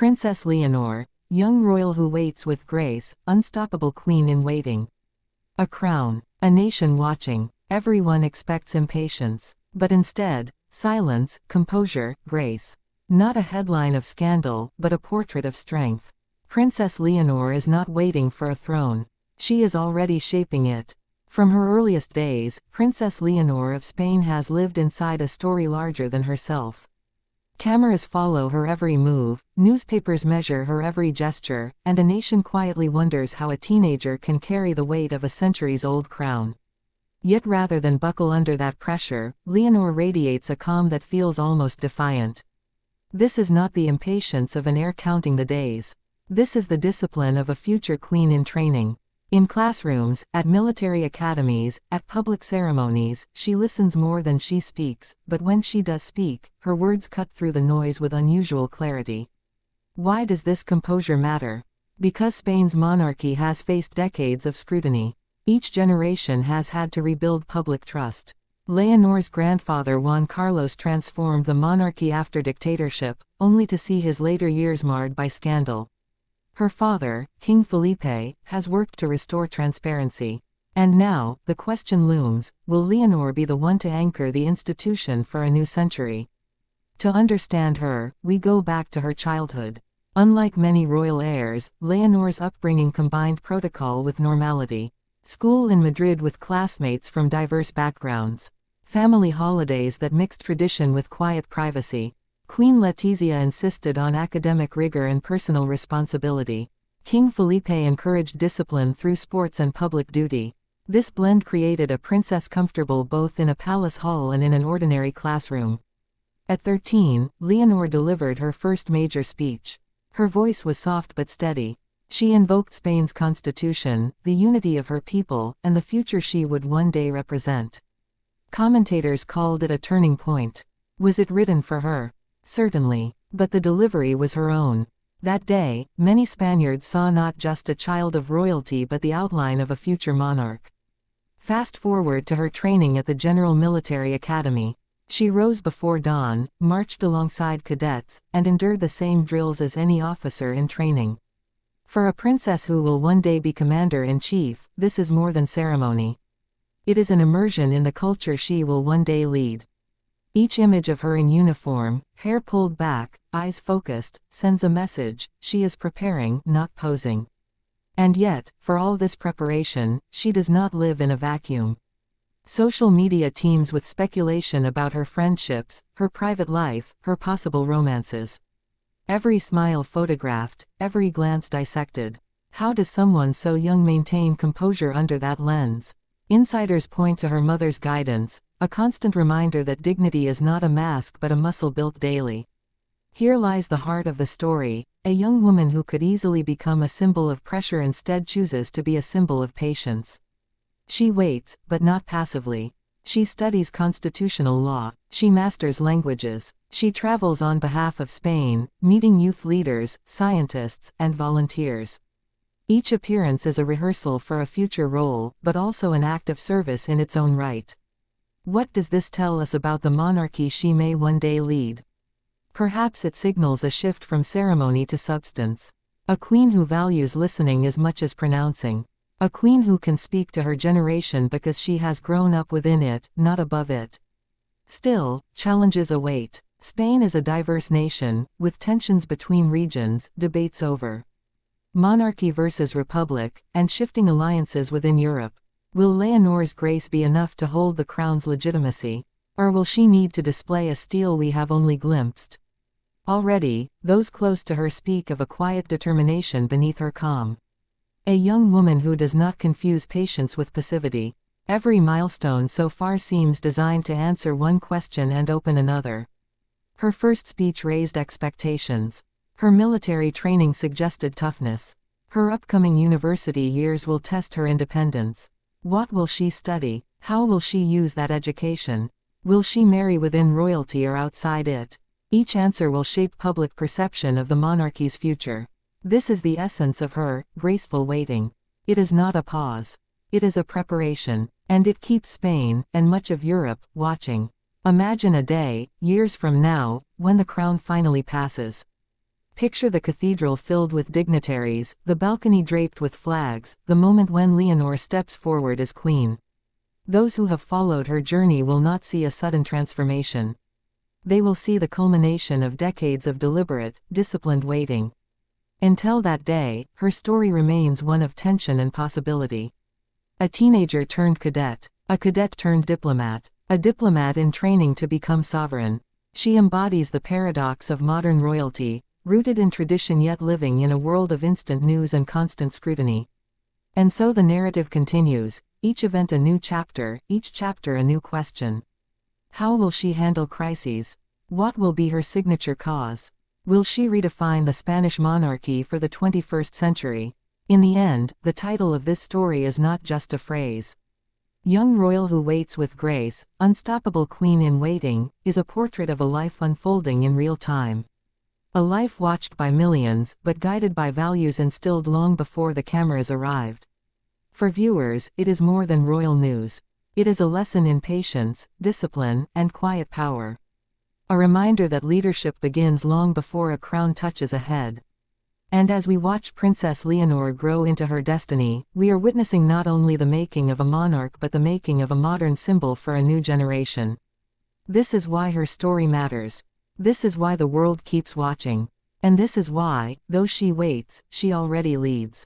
Princess Leonor, young royal who waits with grace, unstoppable queen in waiting. A crown, a nation watching, everyone expects impatience. But instead, silence, composure, grace. Not a headline of scandal, but a portrait of strength. Princess Leonor is not waiting for a throne. She is already shaping it. From her earliest days, Princess Leonor of Spain has lived inside a story larger than herself. Cameras follow her every move, newspapers measure her every gesture, and a nation quietly wonders how a teenager can carry the weight of a centuries-old crown. Yet rather than buckle under that pressure, Leonor radiates a calm that feels almost defiant. This is not the impatience of an heir counting the days. This is the discipline of a future queen in training. In classrooms, at military academies, at public ceremonies, she listens more than she speaks, but when she does speak, her words cut through the noise with unusual clarity. Why does this composure matter? Because Spain's monarchy has faced decades of scrutiny. Each generation has had to rebuild public trust. Leonor's grandfather Juan Carlos transformed the monarchy after dictatorship, only to see his later years marred by scandal. Her father, King Felipe, has worked to restore transparency. And now, the question looms, will Leonor be the one to anchor the institution for a new century? To understand her, we go back to her childhood. Unlike many royal heirs, Leonor's upbringing combined protocol with normality. School in Madrid with classmates from diverse backgrounds. Family holidays that mixed tradition with quiet privacy. Queen Letizia insisted on academic rigor and personal responsibility. King Felipe encouraged discipline through sports and public duty. This blend created a princess comfortable both in a palace hall and in an ordinary classroom. At 13, Leonor delivered her first major speech. Her voice was soft but steady. She invoked Spain's constitution, the unity of her people, and the future she would one day represent. Commentators called it a turning point. Was it written for her? Certainly. But the delivery was her own. That day, many Spaniards saw not just a child of royalty but the outline of a future monarch. Fast forward to her training at the General Military Academy. She rose before dawn, marched alongside cadets, and endured the same drills as any officer in training. For a princess who will one day be commander-in-chief, this is more than ceremony. It is an immersion in the culture she will one day lead. Each image of her in uniform, hair pulled back, eyes focused, sends a message: she is preparing, not posing. And yet, for all this preparation, she does not live in a vacuum. Social media teems with speculation about her friendships, her private life, her possible romances. Every smile photographed, every glance dissected. How does someone so young maintain composure under that lens? Insiders point to her mother's guidance, a constant reminder that dignity is not a mask but a muscle built daily. Here lies the heart of the story: a young woman who could easily become a symbol of pressure instead chooses to be a symbol of patience. She waits, but not passively. She studies constitutional law, she masters languages, she travels on behalf of Spain, meeting youth leaders, scientists, and volunteers. Each appearance is a rehearsal for a future role, but also an act of service in its own right. What does this tell us about the monarchy she may one day lead? Perhaps it signals a shift from ceremony to substance. A queen who values listening as much as pronouncing. A queen who can speak to her generation because she has grown up within it, not above it. Still, challenges await. Spain is a diverse nation, with tensions between regions, debates over monarchy versus republic, and shifting alliances within Europe. Will Leonor's grace be enough to hold the crown's legitimacy? Or will she need to display a steel we have only glimpsed? Already, those close to her speak of a quiet determination beneath her calm. A young woman who does not confuse patience with passivity. Every milestone so far seems designed to answer one question and open another. Her first speech raised expectations. Her military training suggested toughness. Her upcoming university years will test her independence. What will she study? How will she use that education? Will she marry within royalty or outside it? Each answer will shape public perception of the monarchy's future. This is the essence of her graceful waiting. It is not a pause. It is a preparation. And it keeps Spain, and much of Europe, watching. Imagine a day, years from now, when the crown finally passes. Picture the cathedral filled with dignitaries, the balcony draped with flags, the moment when Leonor steps forward as queen. Those who have followed her journey will not see a sudden transformation. They will see the culmination of decades of deliberate, disciplined waiting. Until that day, her story remains one of tension and possibility. A teenager turned cadet, a cadet turned diplomat, a diplomat in training to become sovereign. She embodies the paradox of modern royalty, rooted in tradition yet living in a world of instant news and constant scrutiny. And so the narrative continues, each event a new chapter, each chapter a new question. How will she handle crises? What will be her signature cause? Will she redefine the Spanish monarchy for the 21st century? In the end, the title of this story is not just a phrase. Young Royal Who Waits with Grace, Unstoppable Queen in Waiting, is a portrait of a life unfolding in real time. A life watched by millions, but guided by values instilled long before the cameras arrived. For viewers, it is more than royal news. It is a lesson in patience, discipline, and quiet power. A reminder that leadership begins long before a crown touches a head. And as we watch Princess Leonor grow into her destiny, we are witnessing not only the making of a monarch but the making of a modern symbol for a new generation. This is why her story matters. This is why the world keeps watching. And this is why, though she waits, she already leads.